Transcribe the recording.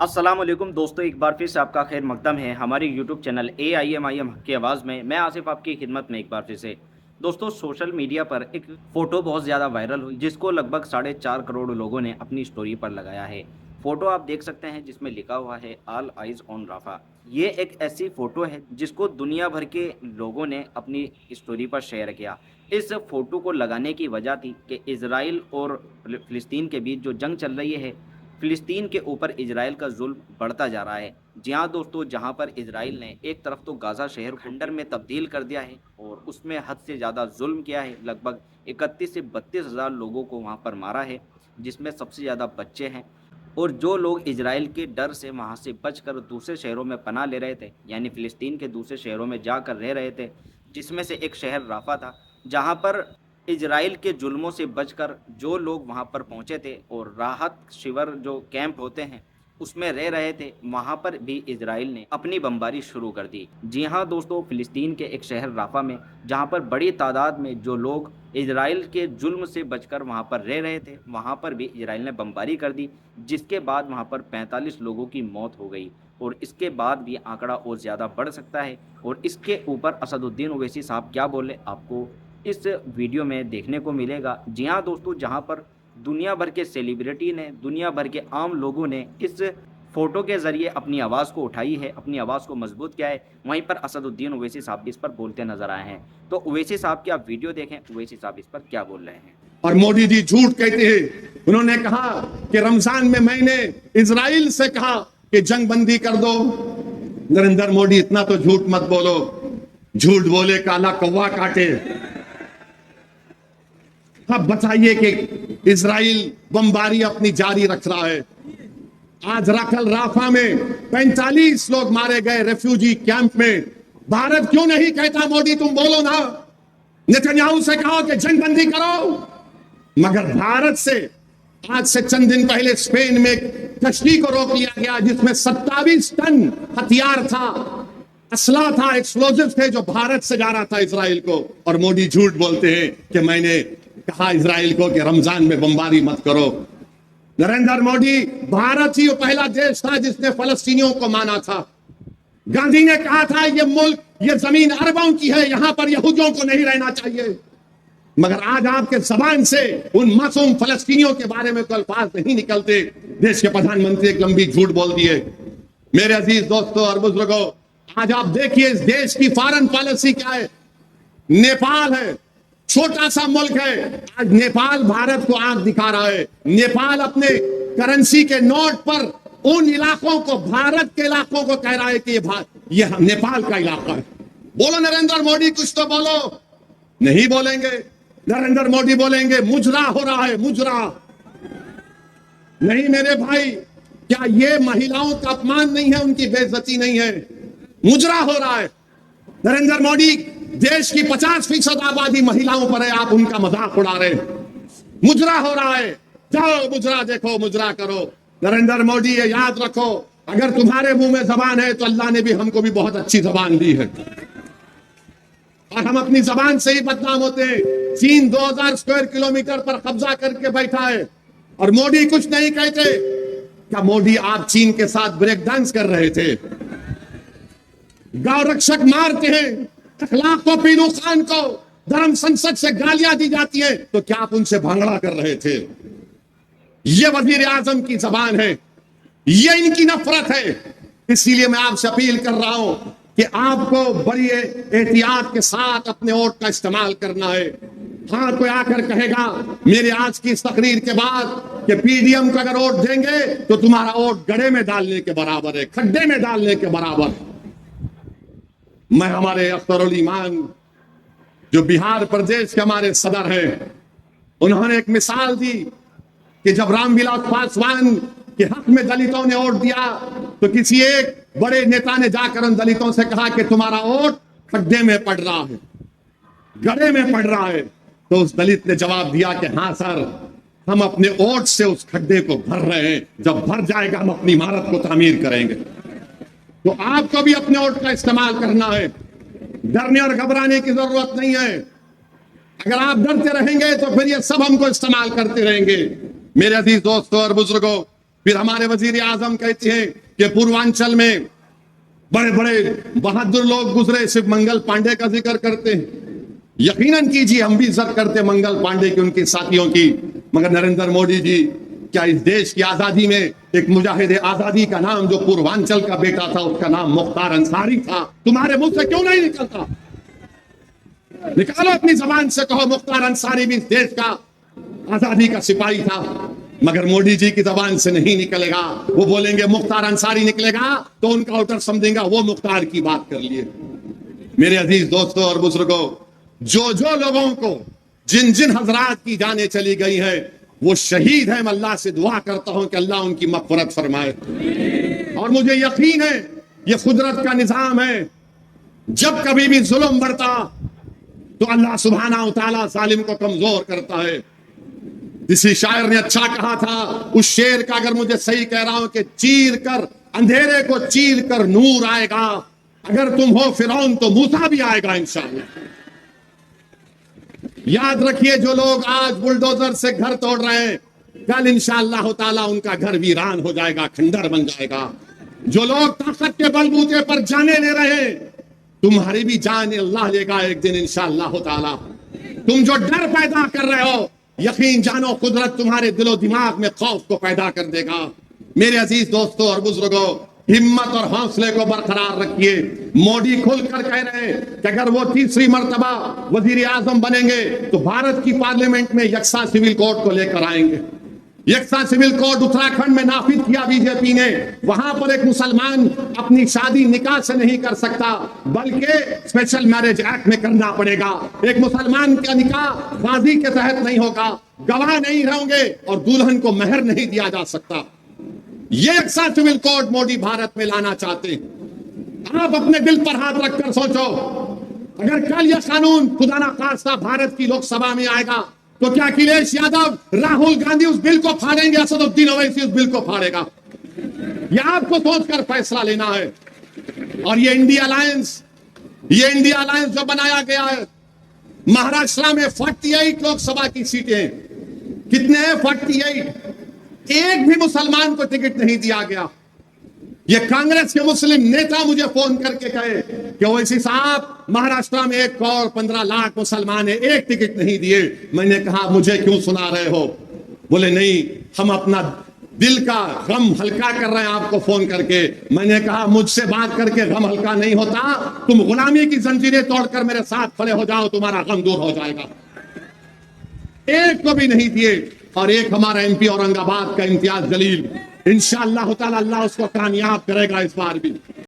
अस्सलामुअलैकुम दोस्तों, एक बार फिर से आपका खैर मकदम है हमारे यूट्यूब चैनल AIM की आवाज़ में। मैं आसिफ आपकी खिदमत में एक बार फिर से। दोस्तों, सोशल मीडिया पर एक फ़ोटो बहुत ज़्यादा वायरल हुई जिसको लगभग 4.5 करोड़ लोगों ने अपनी स्टोरी पर लगाया है। फ़ोटो आप देख सकते हैं जिसमें लिखा हुआ है ऑल आइज़ ऑन राफा। ये एक ऐसी फ़ोटो है जिसको दुनिया भर के लोगों ने अपनी स्टोरी पर शेयर किया। इस फ़ोटो को लगाने की वजह थी कि इज़राइल और फ़िलिस्तीन के बीच जो जंग चल रही है, फ़िलिस्तीन के ऊपर इजराइल का जुल्म बढ़ता जा रहा है। जी हाँ दोस्तों, जहाँ पर इजराइल ने एक तरफ तो गाज़ा शहर खंडर में तब्दील कर दिया है और उसमें हद से ज़्यादा जुल्म किया है। लगभग 31 से 32 हज़ार लोगों को वहाँ पर मारा है, जिसमें सबसे ज़्यादा बच्चे हैं। और जो लोग इजराइल के डर से वहाँ से बचकर दूसरे शहरों में पनाह ले रहे थे, यानी फ़िलिस्तीन के दूसरे शहरों में जाकर रह रहे थे, जिसमें से एक शहर राफ़ा था, जहाँ पर इजराइल के जुल्मों से बचकर जो लोग वहाँ पर पहुँचे थे और राहत शिविर जो कैंप होते हैं उसमें रह रहे थे, वहाँ पर भी इजराइल ने अपनी बमबारी शुरू कर दी। जी हाँ दोस्तों, फ़िलिस्तीन के एक शहर राफ़ा में जहाँ पर बड़ी तादाद में जो लोग इजराइल के जुल्म से बचकर वहाँ पर रह रहे थे, वहाँ पर भी इजराइल ने बमबारी कर दी, जिसके बाद वहाँ पर 45 लोगों की मौत हो गई। और इसके बाद भी आंकड़ा और ज़्यादा बढ़ सकता है। और इसके ऊपर असदुद्दीन ओवैसी साहब क्या बोले, आपको इस वीडियो में देखने को मिलेगा। जी हाँ दोस्तों, जहाँ पर दुनिया भर के सेलिब्रिटी ने, दुनिया भर के आम लोगों ने इस फ़ोटो के ज़रिए अपनी आवाज़ को उठाई है, अपनी आवाज़ को मजबूत किया है। वहीं पर असदुद्दीन ओवैसी साहब भी इस पर बोलते नज़र आए हैं। तो ओवैसी साहब की आप वीडियो देखें, ओवैसी साहब इस पर क्या बोल रहे हैं। और मोदी जी झूठ कहते हैं। उन्होंने कहा कि रमजान में मैंने इजराइल से कहा कि जंग बंदी कर दो। नरेंद्र मोदी, इतना तो झूठ मत बोलो, झूठ बोले काला कौवा काटे। अब बताइए कि इजराइल बमबारी अपनी जारी रख रहा है। आज राखल राफा में 45 लोग मारे गए रेफ्यूजी कैंप में। भारत क्यों नहीं कहता मोदी तुम बोलो ना, नेतन्याहू से कहो कि जंग बंदी करो। मगर भारत से आज से चंद दिन पहले स्पेन में कश्ती को रोक लिया गया जिसमें 27 टन हथियार था, असला था, एक्सप्लोजिव थे, जो भारत से जा रहा था इजराइल को। और मोदी झूठ बोलते हैं कि मैंने कहा इजराइल को कि रमजान में बमबारी मत करो। नरेंद्र मोदी, भारत ही वो पहला देश था जिसने फलस्तीनियों को माना था। गांधी ने कहा था ये मुल्क, ये जमीन अरबों की है, यहां पर यहूदियों को नहीं रहना चाहिए। मगर आज आपके जबान से उन मासूम फलस्तीनियों के बारे में तो अल्फाज नहीं निकलते। देश के प्रधानमंत्री एक लंबी झूठ बोल दिए। मेरे अजीज दोस्तों और बुजुर्गों, आज आप देखिए इस देश की फॉरेन पॉलिसी क्या है। नेपाल है, छोटा सा मुल्क है, आज नेपाल भारत को आंख दिखा रहा है। नेपाल अपने करेंसी के नोट पर उन इलाकों को, भारत के इलाकों को कह रहा है कि ये नेपाल का इलाका है। बोलो नरेंद्र मोदी, कुछ तो बोलो। नहीं बोलेंगे। नरेंद्र मोदी बोलेंगे मुजरा हो रहा है, मुजरा। नहीं मेरे भाई, क्या ये महिलाओं का अपमान नहीं है, उनकी बेइज्जती नहीं है? मुजरा हो रहा है। नरेंद्र मोदी, देश की 50% आबादी महिलाओं पर है, आप उनका मजाक उड़ा रहे। मुजरा हो रहा है, जाओ मुजरा देखो, मुजरा करो। नरेंद्र मोदी, ये याद रखो, अगर तुम्हारे मुंह में जबान है तो अल्लाह ने भी हमको भी बहुत अच्छी जबान दी है और हम अपनी जबान से ही बदनाम होते हैं। चीन 2000 स्क्वायर किलोमीटर पर कब्जा करके बैठा है और मोदी कुछ नहीं कहते। क्या मोदी, आप चीन के साथ ब्रेक डांस कर रहे थे? गौ रक्षक मारते हैं, अखलाक को, पीनू खान को धर्म संसद से गालियां दी जाती है, तो क्या आप उनसे भांगड़ा कर रहे थे? ये वजीर आजम की जबान है, ये इनकी नफरत है। इसीलिए मैं आपसे अपील कर रहा हूं कि आपको बड़ी एहतियात के साथ अपने वोट का इस्तेमाल करना है। हाँ, कोई आकर कहेगा मेरे आज की इस तकरीर के बाद कि पीडीएम को अगर वोट देंगे तो तुम्हारा वोट गड्ढे में डालने के बराबर है, खड्डे में डालने के बराबर है। मैं, हमारे अख्तरुल ईमान जो बिहार प्रदेश के हमारे सदर हैं, उन्होंने एक मिसाल दी कि जब रामविलास पासवान के हक में दलितों ने वोट दिया तो किसी एक बड़े नेता ने जाकर उन दलितों से कहा कि तुम्हारा वोट खड्डे में पड़ रहा है, गड्ढे में पड़ रहा है। तो उस दलित ने जवाब दिया कि हाँ सर, हम अपने वोट से उस खड्डे को भर रहे हैं, जब भर जाएगा हम अपनी इमारत को तामीर करेंगे। तो आपको भी अपने वोट का इस्तेमाल करना है। डरने और घबराने की जरूरत नहीं है। अगर आप डरते रहेंगे तो फिर ये सब हमको इस्तेमाल करते रहेंगे। मेरे अजीज दोस्तों और बुजुर्गों, फिर हमारे वजीर आजम कहते हैं कि पूर्वांचल में बड़े बड़े बहादुर लोग गुजरे, सिर्फ मंगल पांडे का जिक्र करते हैं। यकीनन कीजिए, हम भी इज्जत करते मंगल पांडे की, उनके साथियों की, मगर नरेंद्र मोदी जी, क्या इस देश की आजादी में एक मुजाहिद आजादी का नाम जो पूर्वांचल का बेटा था, उसका नाम मुख्तार अंसारी था, तुम्हारे मुंह से क्यों नहीं निकलता? निकालो अपनी जबान से, कहो मुख्तार अंसारी भी इस देश का आजादी का सिपाही था। मगर मोदी जी की जबान से नहीं निकलेगा। वो बोलेंगे मुख्तार अंसारी निकलेगा तो उनका आउटर समझेगा वो मुख्तार की बात कर लिए। मेरे अजीज दोस्तों और बुजुर्गों, जो जो लोगों को, जिन जिन हजरात की जानें चली गई है, वो शहीद है। मैं अल्लाह से दुआ करता हूं कि अल्लाह उनकी मग़फ़िरत फरमाए। और मुझे यकीन है ये कुदरत का निजाम है, जब कभी भी जुल्म बढ़ता तो अल्लाह सुब्हाना व तआला जालिम को कमजोर करता है। किसी शायर ने अच्छा कहा था, उस शेर का अगर मुझे सही कह रहा हूं, कि चीर कर अंधेरे को चीर कर नूर आएगा, अगर तुम हो फिरौन तो मूसा भी आएगा इंशाअल्लाह। याद रखिए, जो लोग आज बुलडोजर से घर तोड़ रहे हैं, कल इंशाअल्लाह ताला उनका घर वीरान हो जाएगा, खंडर बन जाएगा। जो लोग ताकत के बलबूते पर जाने ले रहे हैं, तुम्हारी भी जान अल्लाह लेगा एक दिन इंशाअल्लाह ताला। तुम जो डर पैदा कर रहे हो, यकीन जानो कुदरत तुम्हारे दिलो दिमाग में खौफ को पैदा कर देगा। मेरे अजीज दोस्तों और बुजुर्गों, हिम्मत और हौसले को बरकरार रखिए। मोदी खुलकर कह रहे हैं कि अगर वो तीसरी मर्तबा वजीर आजम बनेंगे तो भारत की पार्लियामेंट में यकसा सिविल कोड को लेकर आएंगे। यकसा सिविल कोड उत्तराखंड में नाफिज किया बीजेपी ने। वहां पर एक मुसलमान अपनी शादी निकाह से नहीं कर सकता, बल्कि स्पेशल मैरिज एक्ट में करना पड़ेगा। एक मुसलमान का निकाह गाजी के तहत नहीं होगा, गवाह नहीं होंगे और दुल्हन को मेहर नहीं दिया जा सकता। ये यकसा सिविल कोड मोदी भारत में लाना चाहते हैं। आप अपने दिल पर हाथ रखकर सोचो, अगर कल यह कानून खुदा ना खास्ता भारत की लोकसभा में आएगा तो क्या अखिलेश यादव, राहुल गांधी उस बिल को फाड़ेंगे? असदुद्दीन ओवैसी उस बिल को फाड़ेगा? यह आपको सोचकर फैसला लेना है। और ये इंडिया अलायंस जो बनाया गया है, महाराष्ट्र में 48 लोकसभा की सीटें, कितने हैं? 48। एक भी मुसलमान को टिकट नहीं दिया गया। ये कांग्रेस के मुस्लिम नेता मुझे फोन करके कहे कि ओवैसी साहब, महाराष्ट्र में 1 करोड़ 15 लाख मुसलमान है, एक टिकट नहीं दिए। मैंने कहा मुझे क्यों सुना रहे हो? बोले नहीं, हम अपना दिल का गम हल्का कर रहे हैं आपको फोन करके। मैंने कहा मुझसे बात करके गम हल्का नहीं होता, तुम गुलामी की जंजीरें तोड़कर मेरे साथ खड़े हो जाओ, तुम्हारा गम दूर हो जाएगा। एक को भी नहीं दिए। और एक हमारा एमपी औरंगाबाद का इम्तियाज जलील, इंशाअल्लाह ताला अल्लाह उसको कामयाब करेगा इस बार भी।